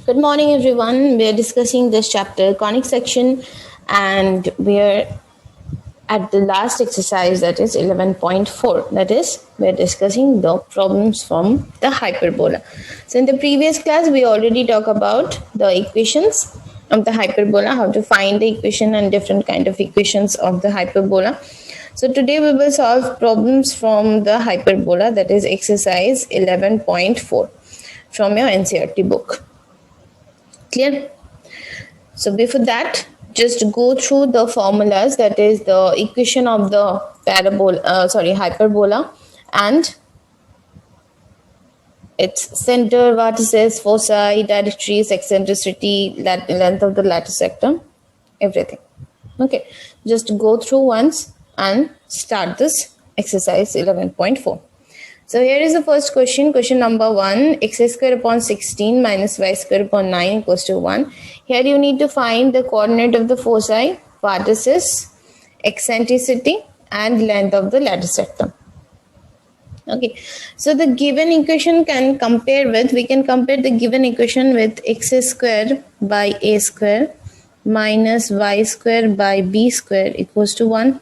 Good morning, everyone. We are discussing this chapter, conic section, and we are at the last exercise, that is 11.4. That is, we are discussing the problems from the hyperbola. So, in the previous class, we already talked about the equations of the hyperbola, how to find the equation and different kind of equations of the hyperbola. So, today we will solve problems from the hyperbola, that is exercise 11.4 from your NCERT book. Clear? So before that, just go through the formulas, that is the equation of the hyperbola and its center, vertices, foci, directories, eccentricity, length of the lattice sector, everything. Okay, just go through once and start this exercise 11.4. So here is the first question, question number 1, x square upon 16 minus y square upon 9 equals to 1. Here you need to find the coordinate of the foci, vertices, eccentricity and length of the lattice sector. Okay, so the given equation we can compare the given equation with x square by a square minus y square by b square equals to 1.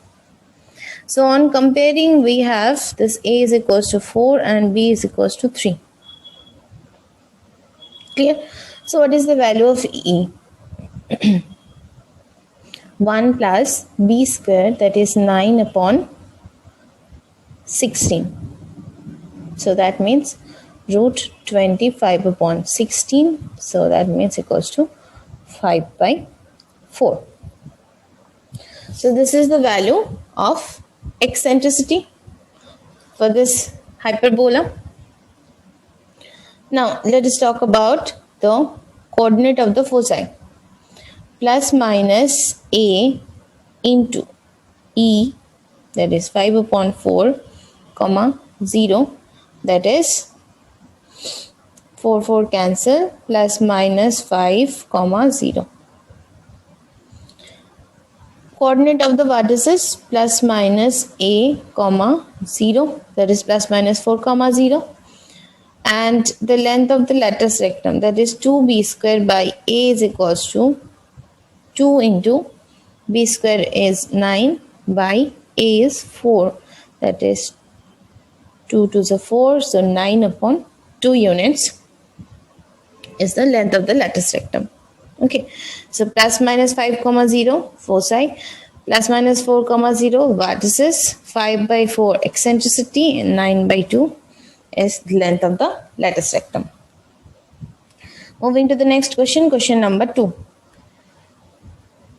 So on comparing, we have this a is equals to 4 and b is equals to 3. Clear? So what is the value of e? 1 plus b square, that is 9 upon 16. So that means root 25 upon 16. So that means equals to 5 by 4. So this is the value of eccentricity for this hyperbola. Now let us talk about the coordinate of the foci. Plus minus a into e, that is 5 upon 4 comma 0, that is 4 cancel, plus minus 5 comma 0. Coordinate of the vertices plus minus a comma 0, that is plus minus 4 comma 0, and the length of the lattice rectum, that is 2b square by a is equals to 2 into b square is 9 by a is 4, that is 2 to the 4, so 9 upon 2 units is the length of the lattice rectum. Okay, so plus minus 5 comma 0 foci, plus minus 4 comma 0 vertices, 5 by 4 eccentricity and 9 by 2 is the length of the lattice rectum. Moving to the next question, question number 2.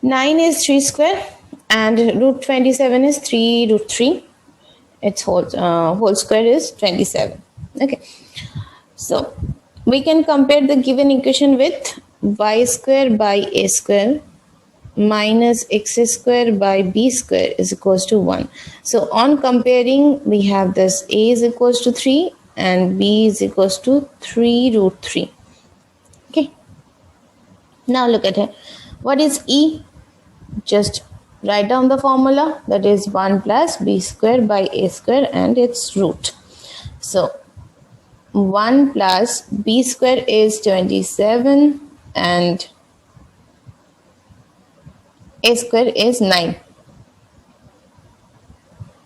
9 is 3 square and root 27 is 3 root 3. Its whole square is 27. Okay, so we can compare the given equation with y square by a square minus x square by b square is equals to 1. So on comparing, we have this a is equals to 3 and b is equals to 3 root 3. Okay, now look at it. What is e? Just write down the formula, that is 1 plus b square by a square and its root. So 1 plus b square is 27 and a square is 9.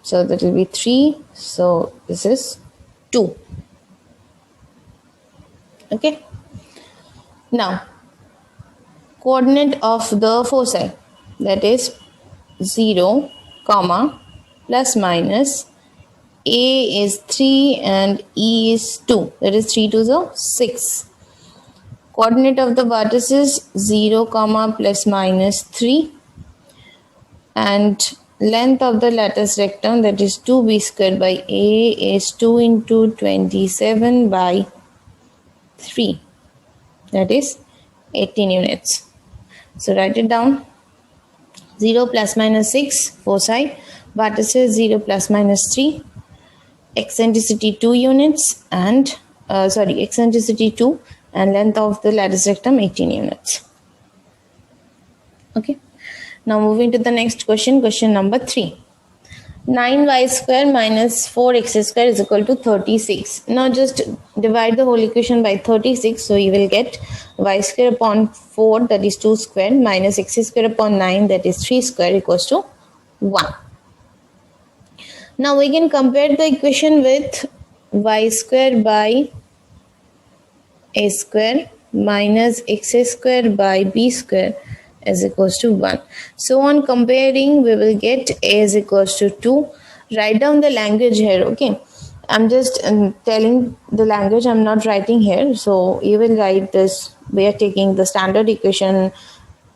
So that will be 3. So this is 2. Okay. Now, coordinate of the foci, that is 0, comma, plus minus a is 3 and e is 2, that is 3 to the 6. Coordinate of the vertices 0, comma, plus minus 3 and length of the lattice rectum, that is 2b square by a is 2 into 27 by 3, that is 18 units. So write it down. 0 plus minus 6 foci, vertices 0 plus minus 3, eccentricity 2 units and eccentricity 2 and length of the lattice rectum 18 units. Okay, now moving to the next question, question number 3. 9y square minus 4x square is equal to 36. Now just divide the whole equation by 36. So you will get y square upon 4, that is 2 square, minus x square upon 9, that is 3 square, equals to 1. Now we can compare the equation with y square by a square minus x square by b square is equals to 1. So on comparing, we will get a is equals to 2. Write down the language here, okay? I'm just telling the language, I'm not writing here. So you will write this. We are taking the standard equation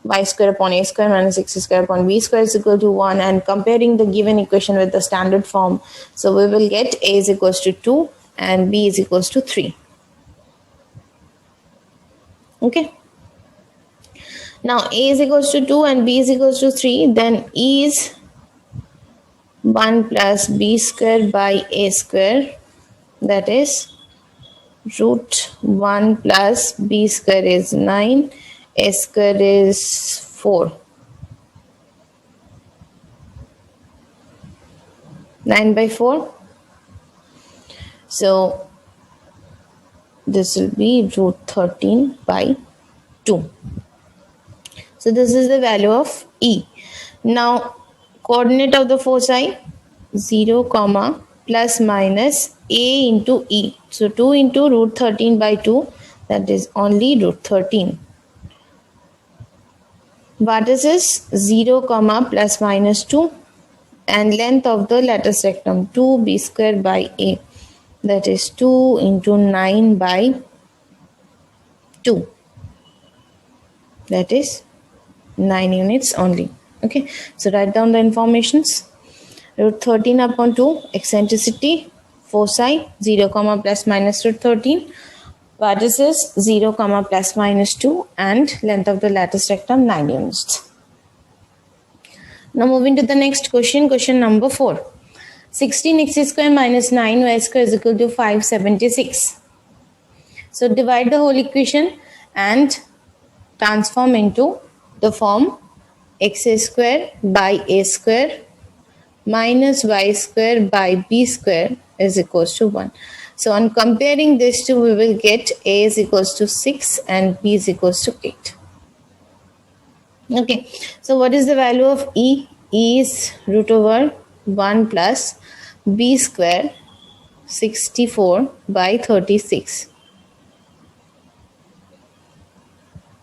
y square upon a square minus x square upon b square is equal to 1 and comparing the given equation with the standard form. So we will get a is equals to 2 and b is equals to 3. Okay. Now a is equals to 2 and b is equals to 3. Then e is 1 plus b square by a square, that is root 1 plus b square is 9, a square is 4. 9 by 4. So this will be root 13 by 2. So this is the value of E. Now coordinate of the foci 0 comma plus minus a into E. So 2 into root 13 by 2, that is only root 13. Vertices 0 comma plus minus 2 and length of the lattice rectum 2b square by a, that is 2 into 9 by 2, that is 9 units only. Okay, so write down the informations. Root 13 upon 2, eccentricity, foci 0 comma plus minus root 13, vertices 0 comma plus minus 2 and length of the lattice rectum 9 units. Now moving to the next question, question number 4. 16x square minus 9y square is equal to 576. So divide the whole equation and transform into the form x square by a square minus y square by b square is equals to 1. So on comparing these two, we will get a is equals to 6 and b is equals to 8. Okay, so what is the value of E? E is root over 1 plus b square 64 by 36.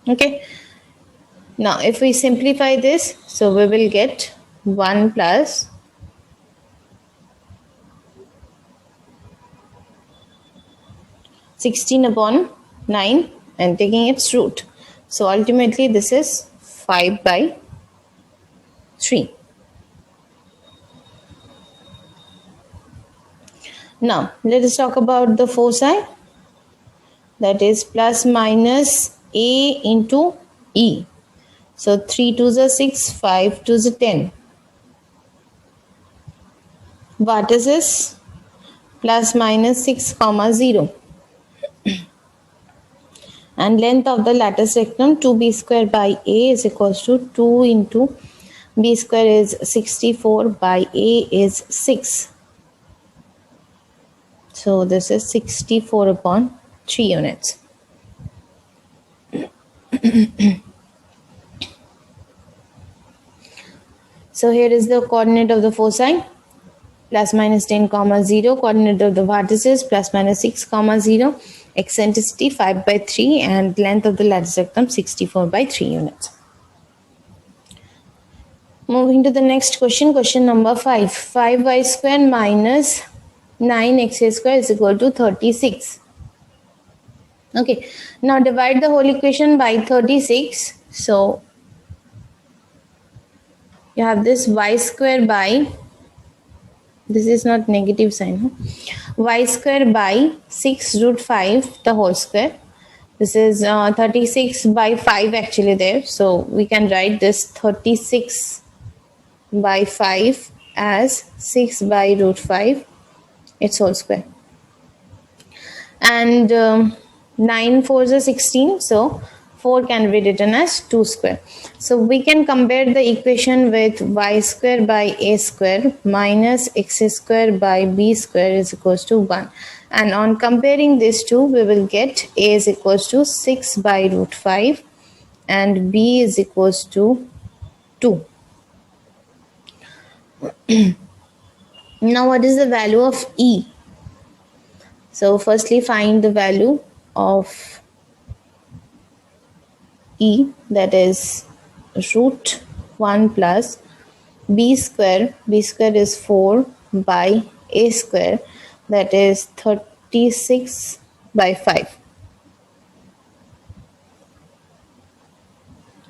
Okay, now if we simplify this, so we will get 1 plus 16 upon 9 and taking its root. So ultimately this is 5 by 3. Now let us talk about the foci, that is plus minus a into e. So 3 2s are 6, 5 2s are 10. Vertices plus minus 6 comma 0. And length of the lattice rectum 2b square by a is equals to 2 into b square is 64 by a is 6. So this is 64 upon 3 units. So here is the coordinate of the foci, plus minus 10 comma 0, coordinate of the vertices plus minus 6 comma 0, eccentricity 5 by 3 and length of the lattice rectum 64 by 3 units. Moving to the next question, question number 5. 5y square minus 9x square is equal to 36. Okay, now divide the whole equation by 36. So you have this y square by, this is not negative sign, y square by 6 root 5 the whole square. This is 36 by 5 actually there. So we can write this 36 by 5 as 6 by root 5 its whole square. And 9 4s are 16. So 4 can be written as 2 square. So we can compare the equation with y square by a square minus x square by b square is equals to 1. And on comparing these two, we will get a is equals to 6 by root 5 and b is equals to 2. Now what is the value of e? So firstly find the value of e, that is root 1 plus b square is 4 by a square, that is 36 by 5.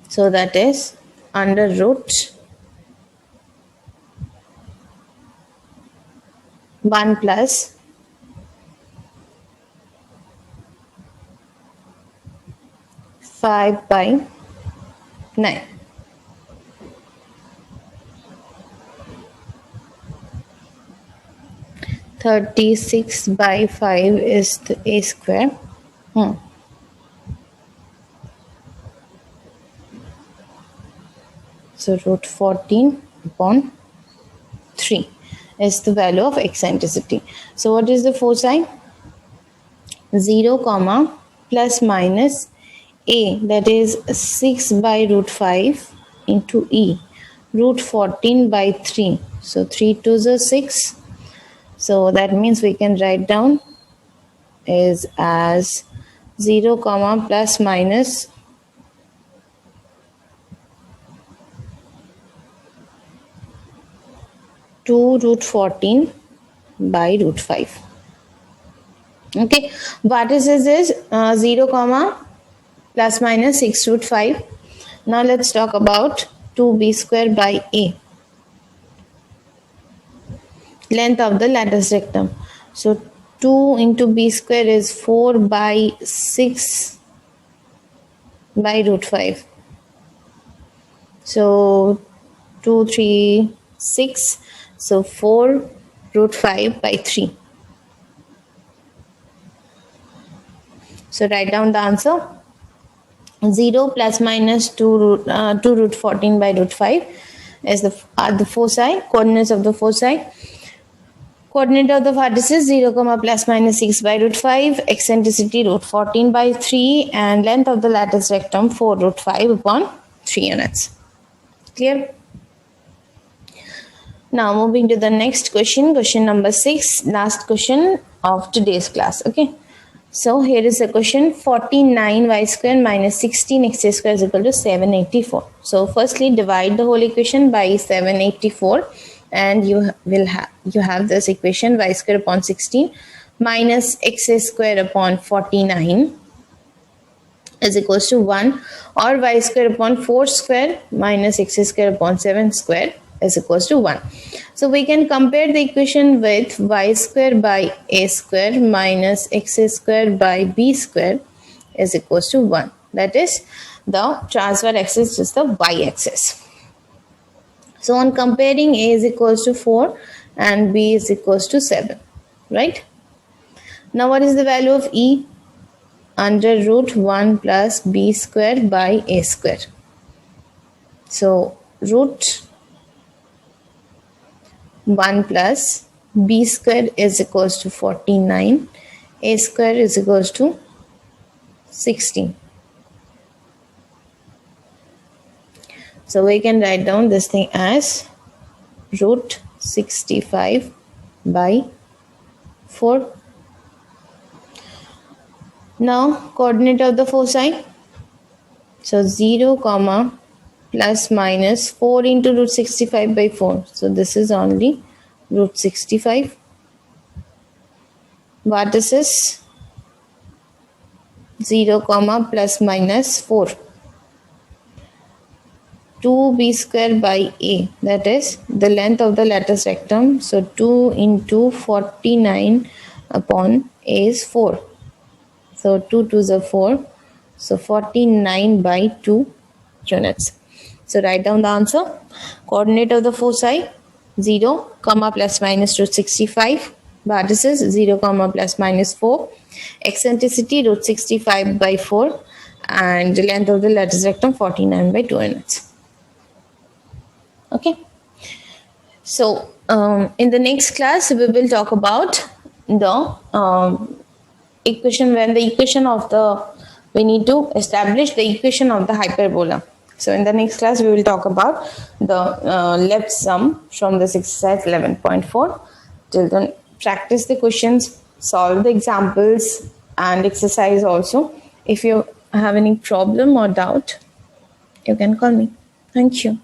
So that is under root 1 plus five by 9. Thirty-six by 5 is the a square. So root 14 upon 3 is the value of eccentricity. So what is the foci? 0 comma plus minus a, that is 6 by root 5 into e, root 14 by 3. So 3 2s are 6. So that means we can write down is as 0 comma plus minus 2 root 14 by root 5. Okay, what is 0 comma plus minus 6 root 5. Now let's talk about 2b square by a, length of the lattice rectum. So 2 into b square is 4 by 6 by root 5. So 2 3 6, so 4 root 5 by 3. So write down the answer. 0 plus minus 2 root 14 by root 5 is the foci, coordinates of the foci. Coordinate of the vertices 0 comma plus minus 6 by root 5, eccentricity root 14 by 3, and length of the lattice rectum 4 root 5 upon 3 units. Clear? Now moving to the next question, question number 6, last question of today's class. Okay. So here is the question, 49y square minus 16x square is equal to 784. So firstly divide the whole equation by 784 and you have this equation y square upon 16 minus x square upon 49 is equals to 1, or y square upon 4 square minus x square upon 7 square is equals to 1. So we can compare the equation with y square by a square minus x square by b square is equals to 1. That is, the transfer axis is the y axis. So on comparing, a is equals to 4 and b is equals to 7, right? Now what is the value of e? Under root 1 plus b square by a square. So root 1 plus b square is equals to 49, a square is equals to 16. So we can write down this thing as root 65 by 4. Now coordinate of the foci. So 0 comma plus minus 4 into root 65 by 4. So this is only root 65. Vertices 0 comma plus minus 4. 2b square by a, that is the length of the lattice rectum. So 2 into 49 upon a is 4. So 2 2s are 4. So 49 by 2 units. So write down the answer. Coordinate of the foci 0 comma plus minus root 65. Vertices 0 comma plus minus 4. Eccentricity root 65 by 4. and the length of the lattice rectum 49 by 2 units. Okay. So in the next class we will talk about the equation, when the equation of the, we need to establish the equation of the hyperbola. So in the next class we will talk about the left sum from this exercise 11.4. Till then, practice the questions, solve the examples and exercise also. If you have any problem or doubt, you can call me. Thank you.